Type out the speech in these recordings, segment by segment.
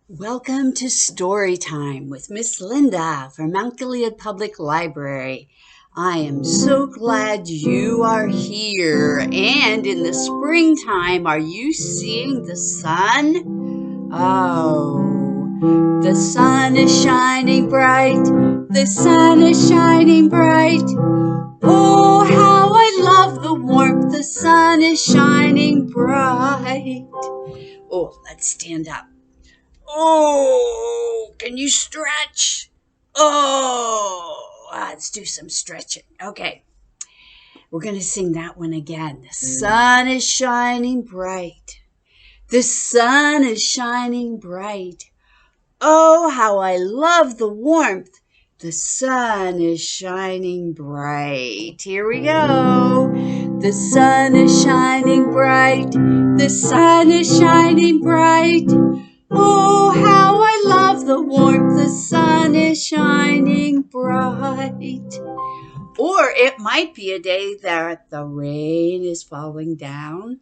Welcome to Story Time with Miss Linda from Mount Gilead Public Library. I am so glad you are here. And in the springtime, are you seeing the sun? Oh, the sun is shining bright. The sun is shining bright. Oh, how I love the warmth. The sun is shining bright. Oh, let's stand up. Oh, can you stretch? Oh, let's do some stretching. Okay, we're going to sing that one again. The sun is shining bright. The sun is shining bright. Oh, how I love the warmth. The sun is shining bright. Here we go. The sun is shining bright. The sun is shining bright. Oh, how I love the warmth. The sun is shining bright. Or it might be a day that the rain is falling down.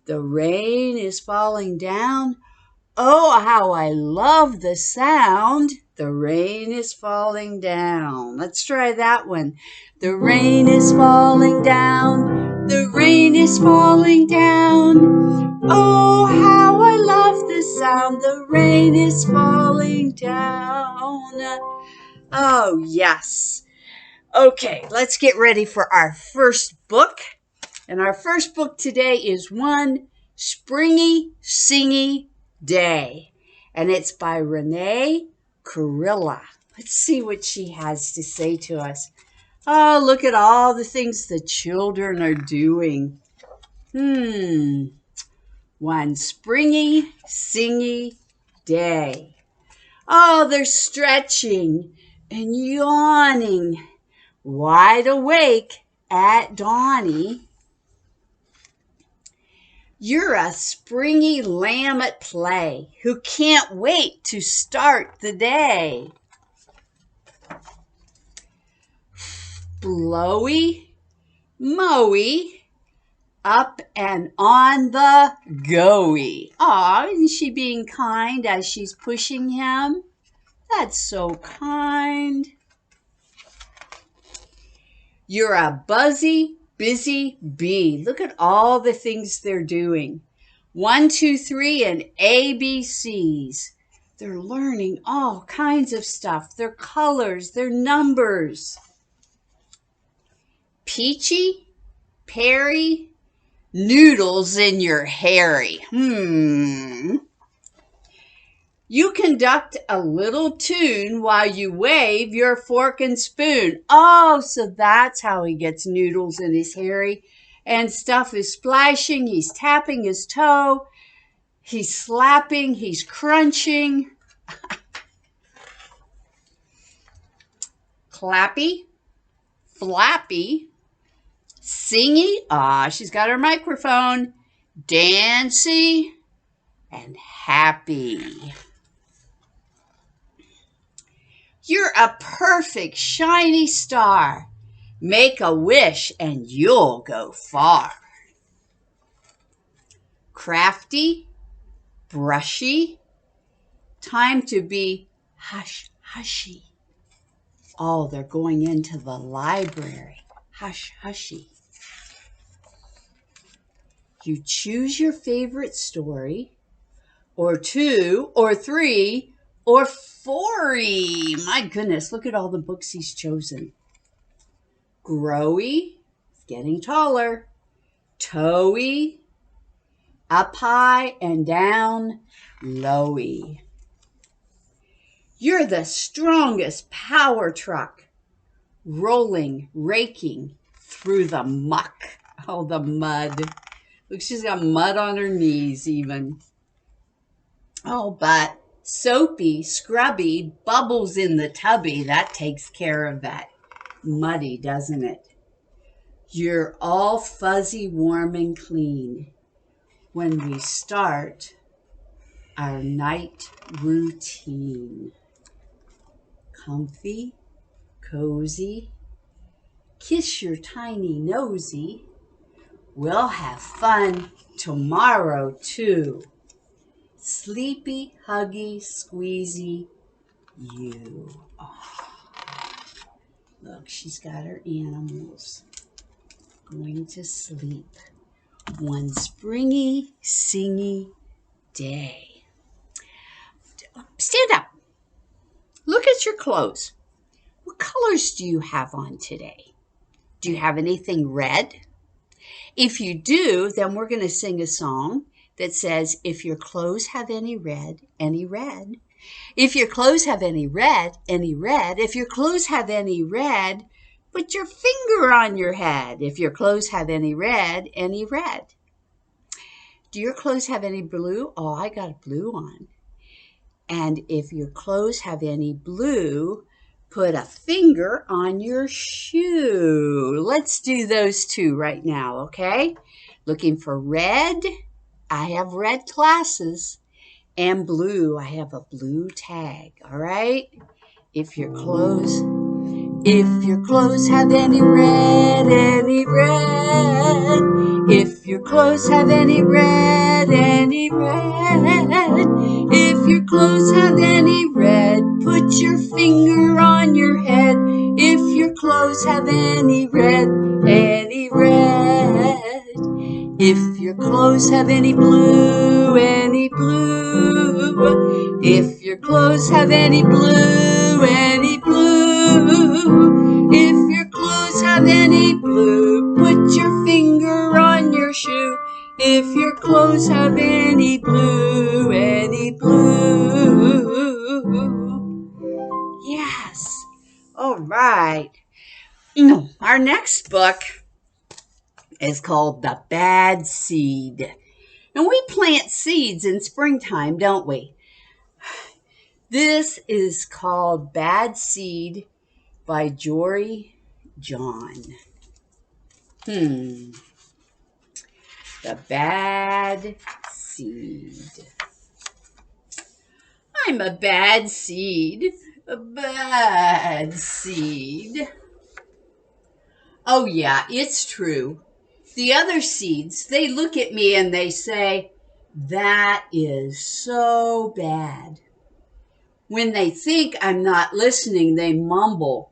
The rain is falling down. Oh, how I love the sound. The rain is falling down. Let's try that one. The rain is falling down. The rain is falling down. Oh, how I love the sound. The rain is falling down. Oh, yes. Okay, let's get ready for our first book. And our first book today is One Springy Singy Day. And it's by Renee Kurilla. Let's see what she has to say to us. Oh, look at all the things the children are doing. One springy, singy day. Oh, they're stretching and yawning, wide awake at dawny. You're a springy lamb at play who can't wait to start the day. Blowy, mowy, up and on the goey. Aw, isn't she being kind as she's pushing him? That's so kind. You're a buzzy, busy bee. Look at all the things they're doing. 1, 2, 3, and ABCs. They're learning all kinds of stuff. Their colors, their numbers. Peachy, Perry, noodles in your hairy. You conduct a little tune while you wave your fork and spoon. Oh, so that's how he gets noodles in his hairy. And stuff is splashing. He's tapping his toe. He's slapping. He's crunching. Clappy, flappy, singy. She's got her microphone. Dancy and happy. You're a perfect shiny star. Make a wish and you'll go far. Crafty, brushy, time to be hush hushy. Oh, they're going into the library. Hush hushy. You choose your favorite story, or 2, or 3, or 4. My goodness, look at all the books he's chosen. Growy, getting taller. Toey, up high and down lowy. You're the strongest power truck, rolling, raking through the muck. Oh, the mud. Look, she's got mud on her knees even. Oh, but soapy, scrubby, bubbles in the tubby. That takes care of that muddy, doesn't it? You're all fuzzy, warm, and clean when we start our night routine. Comfy, cozy, kiss your tiny nosy. We'll have fun tomorrow too. Sleepy, huggy, squeezy you. Oh, look, she's got her animals going to sleep one springy, singy day. Stand up. Look at your clothes. What colors do you have on today? Do you have anything red? If you do, then we're going to sing a song that says, if your clothes have any red, any red. If your clothes have any red, any red. If your clothes have any red, put your finger on your head. If your clothes have any red, any red. Do your clothes have any blue? Oh, I got blue on. And if your clothes have any blue, put a finger on your shoe. Let's do those two right now, okay? Looking for red, I have red glasses. And blue, I have a blue tag, all right? If your clothes have any red, any red. If your clothes have any red, any red. If your clothes have any red, put your finger on your head. If your clothes have any red, any red. If your clothes have any blue, any blue. If your clothes have any blue, any blue. If your clothes have any blue, put your finger on your shoe. If your clothes have any blue, any blue. Yes. All right. Our next book is called The Bad Seed. And we plant seeds in springtime, don't we? This is called Bad Seed by Jory John. The Bad Seed. I'm a bad seed. A bad seed. Oh yeah, it's true. The other seeds, they look at me and they say, that is so bad. When they think I'm not listening, they mumble,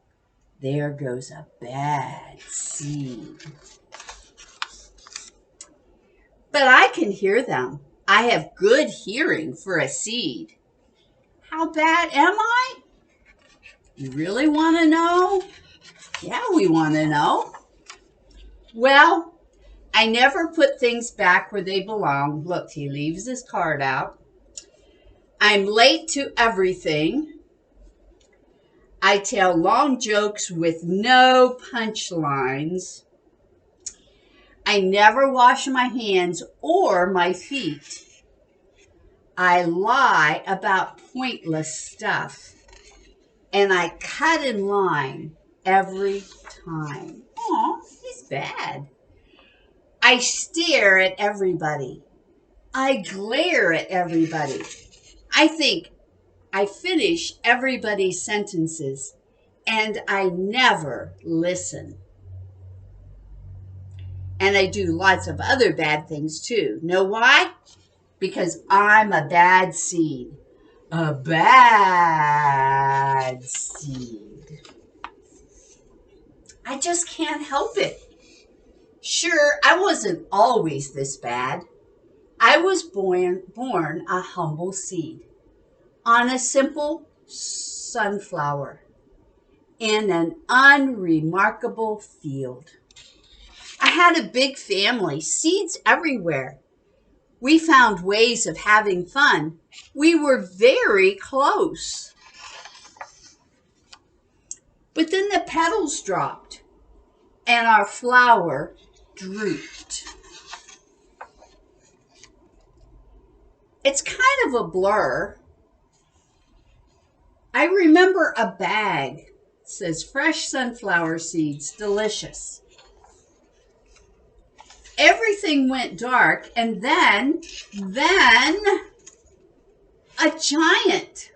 there goes a bad seed. But I can hear them. I have good hearing for a seed. How bad am I? You really want to know? Yeah, we want to know. Well, I never put things back where they belong. Look, he leaves his card out. I'm late to everything. I tell long jokes with no punchlines. I never wash my hands or my feet. I lie about pointless stuff. And I cut in line every time. Aw, he's bad. I stare at everybody. I glare at everybody. I think I finish everybody's sentences, and I never listen. And I do lots of other bad things too. Know why? Because I'm a bad seed. A bad seed. I just can't help it. Sure, I wasn't always this bad. I was born a humble seed on a simple sunflower in an unremarkable field. I had a big family, seeds everywhere. We found ways of having fun. We were very close. But then the petals dropped and our flower drooped. It's kind of a blur. I remember a bag that says fresh sunflower seeds, delicious. Everything went dark, and then a giant.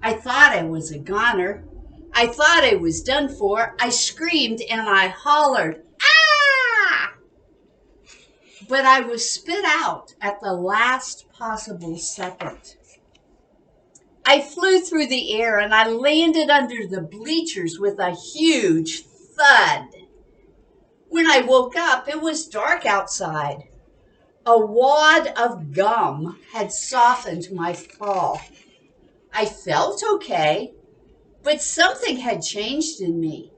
I thought I was a goner. I thought I was done for. I screamed and I hollered, ah! but I was spit out at the last possible second. I flew through the air and I landed under the bleachers with a huge thud. When I woke up, it was dark outside. A wad of gum had softened my fall. I felt okay, but something had changed in me.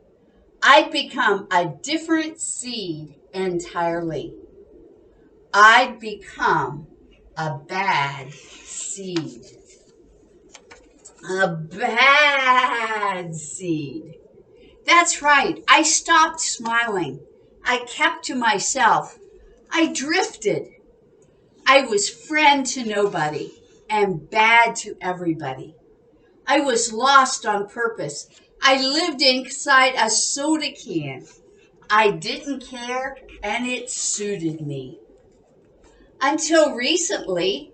I'd become a different seed entirely. I'd become a bad seed. A bad seed. That's right. I stopped smiling. I kept to myself. I drifted. I was friend to nobody and bad to everybody. I was lost on purpose. I lived inside a soda can. I didn't care and it suited me. Until recently,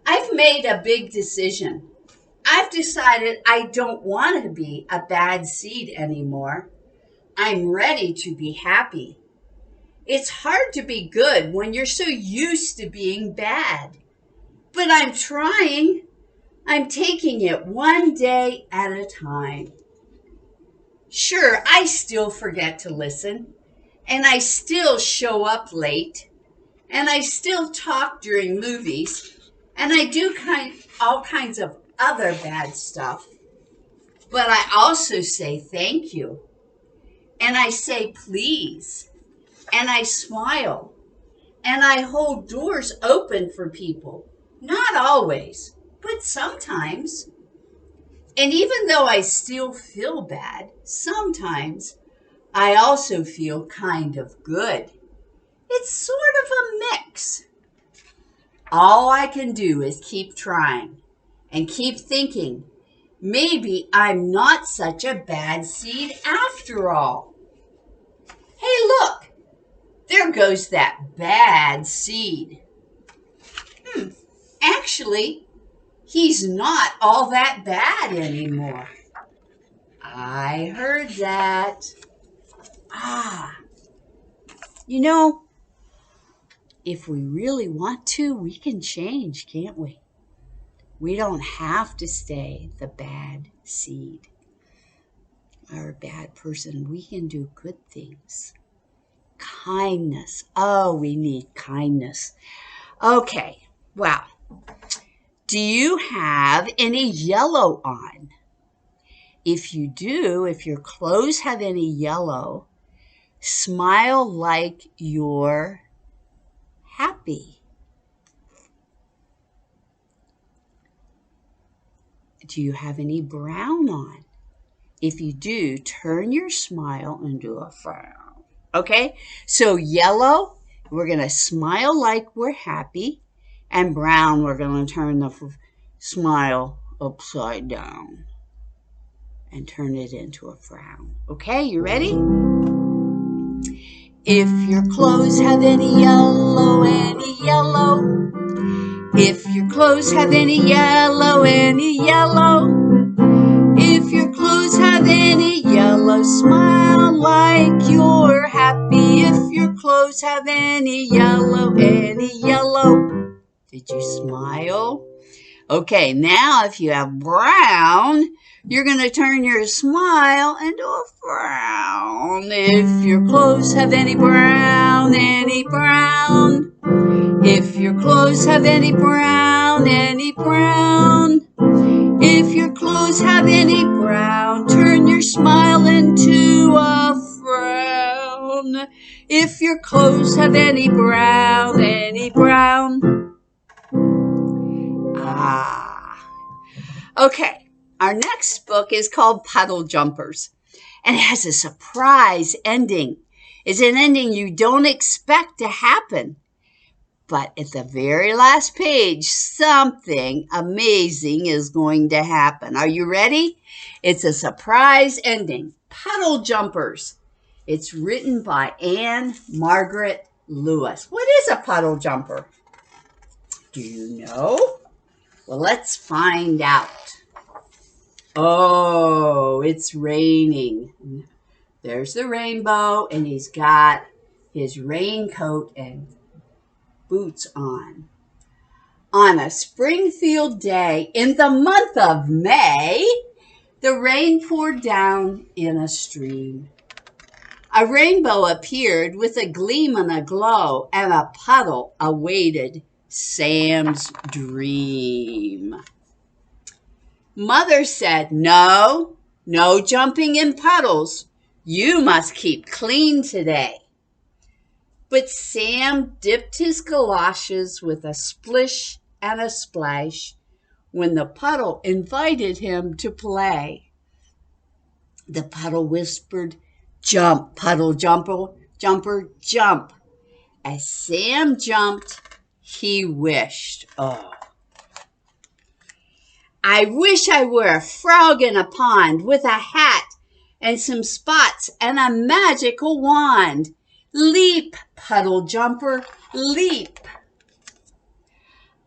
I've made a big decision. I've decided I don't want to be a bad seed anymore. I'm ready to be happy. It's hard to be good when you're so used to being bad. But I'm trying. I'm taking it one day at a time. Sure, I still forget to listen, and I still show up late, and I still talk during movies, and I do all kinds of other bad stuff. But I also say thank you, and I say please, and I smile, and I hold doors open for people. Not always, but sometimes. And even though I still feel bad, sometimes I also feel kind of good. It's sort of a mix. All I can do is keep trying and keep thinking, maybe I'm not such a bad seed after all. Hey, look, there goes that bad seed. Actually, he's not all that bad anymore. I heard that. You know, if we really want to, we can change, can't we? We don't have to stay the bad seed or a bad person. We can do good things. Kindness. Oh, we need kindness. Okay, well, do you have any yellow on? If you do, if your clothes have any yellow, smile like you're happy. Do you have any brown on? If you do, turn your smile into a frown. Okay, so yellow, we're going to smile like we're happy, and brown, we're going to turn the smile upside down and turn it into a frown. Okay, you ready? If your clothes have any yellow, if your clothes have any yellow, if your clothes have any yellow, smile like you're happy. If your clothes have any yellow, did you smile? Okay, now if you have brown, you're going to turn your smile into a frown. If your clothes have any brown, if your clothes have any brown, if your clothes have any brown, turn your smile into a frown. If your clothes have any brown, Okay, our next book is called Puddle Jumpers, and it has a surprise ending. It's an ending you don't expect to happen. But at the very last page, something amazing is going to happen. Are you ready? It's a surprise ending. Puddle Jumpers. It's written by Anne Margaret Lewis. What is a puddle jumper? Do you know? Well, let's find out. Oh, it's raining. There's the rainbow, and he's got his raincoat and boots on. On a Springfield day in the month of May, the rain poured down in a stream. A rainbow appeared with a gleam and a glow, and a puddle awaited Sam's dream. Mother said, "No, no jumping in puddles. You must keep clean today." But Sam dipped his galoshes with a splish and a splash when the puddle invited him to play. The puddle whispered, "Jump, puddle jumper, jump." As Sam jumped, he wished, "Oh, I wish I were a frog in a pond with a hat and some spots and a magical wand. Leap, puddle jumper, leap."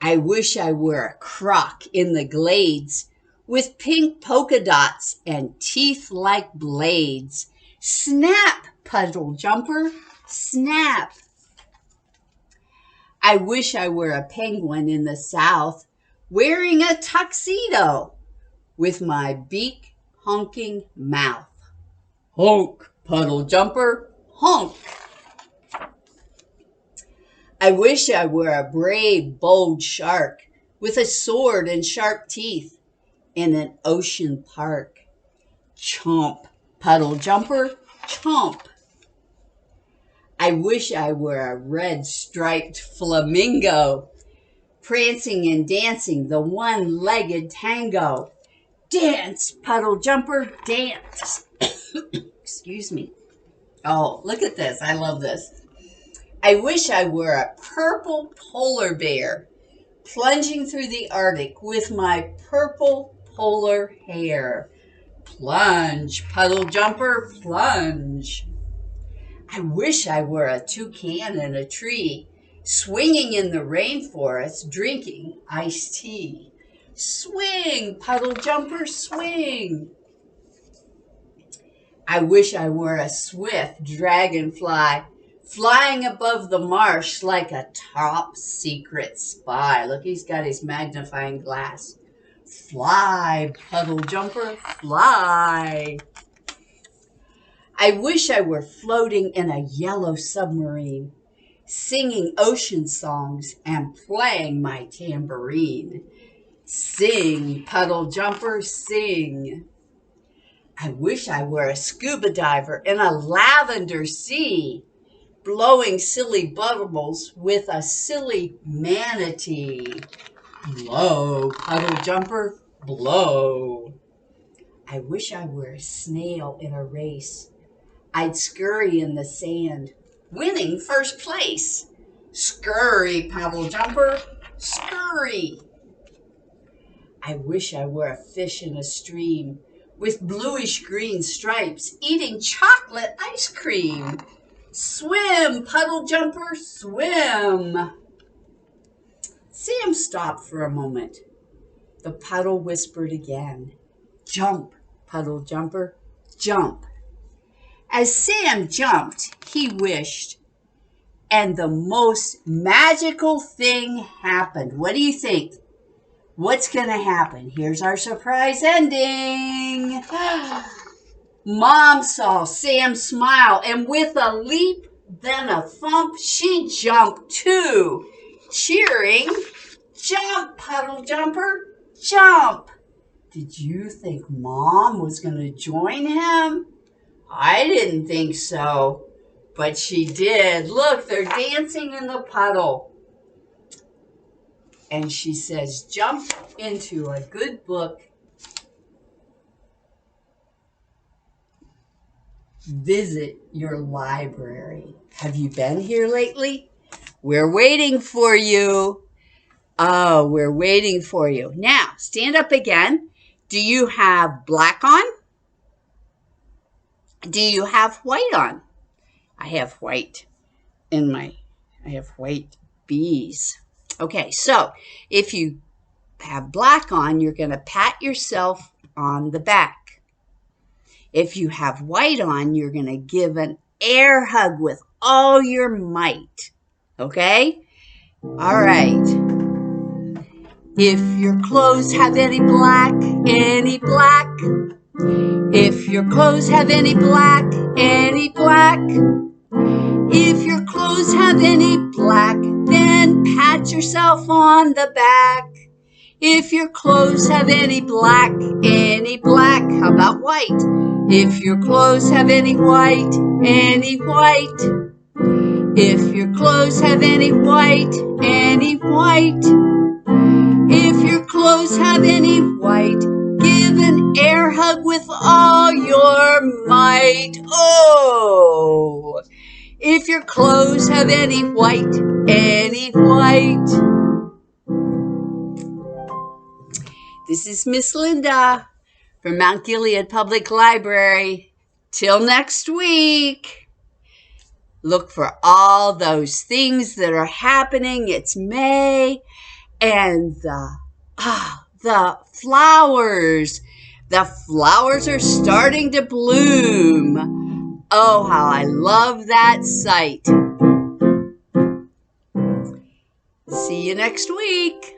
I wish I were a croc in the glades with pink polka dots and teeth like blades. Snap, puddle jumper, snap. I wish I were a penguin in the south wearing a tuxedo with my beak honking mouth. Honk, puddle jumper, honk. I wish I were a brave, bold shark with a sword and sharp teeth in an ocean park. Chomp, puddle jumper, chomp. I wish I were a red striped flamingo prancing and dancing the one-legged tango. Dance, puddle jumper, dance. Excuse me. Oh, look at this. I love this. I wish I were a purple polar bear plunging through the Arctic with my purple polar hair. Plunge, puddle jumper, plunge. I wish I were a toucan in a tree, swinging in the rainforest, drinking iced tea. Swing, puddle jumper, swing. I wish I were a swift dragonfly, flying above the marsh like a top secret spy. Look, he's got his magnifying glass. Fly, puddle jumper, fly. I wish I were floating in a yellow submarine, singing ocean songs and playing my tambourine. Sing, puddle jumper, sing. I wish I were a scuba diver in a lavender sea, blowing silly bubbles with a silly manatee. Blow, puddle jumper, blow. I wish I were a snail in a race. I'd scurry in the sand, winning first place. Scurry, puddle jumper, scurry. I wish I were a fish in a stream with bluish green stripes, eating chocolate ice cream. Swim, puddle jumper, swim. Sam stopped for a moment. The puddle whispered again, "Jump, puddle jumper, jump." As Sam jumped, he wished, and the most magical thing happened. What do you think? What's going to happen? Here's our surprise ending. Mom saw Sam smile, and with a leap, then a thump, she jumped too, cheering, "Jump, puddle jumper, jump." Did you think Mom was going to join him? I didn't think so, but she did. Look, they're dancing in the puddle. And she says, "Jump into a good book. Visit your library." Have you been here lately? We're waiting for you. Oh, we're waiting for you. Now, stand up again. Do you have black on? Do you have white on? I have white I have white bees. Okay, so if you have black on, you're going to pat yourself on the back. If you have white on, you're going to give an air hug with all your might. Okay? All right. If your clothes have any black, if your clothes have any black, if your clothes have any black, then pat yourself on the back. If your clothes have any black, how about white? If your clothes have any white, if your clothes have any white, if your clothes have any white, give an air hug with all your might. Oh! If your clothes have any white, This is Miss Linda from Mount Gilead Public Library. Till next week. Look for all those things that are happening. It's May, and the flowers. The flowers are starting to bloom. Oh, how I love that sight. See you next week.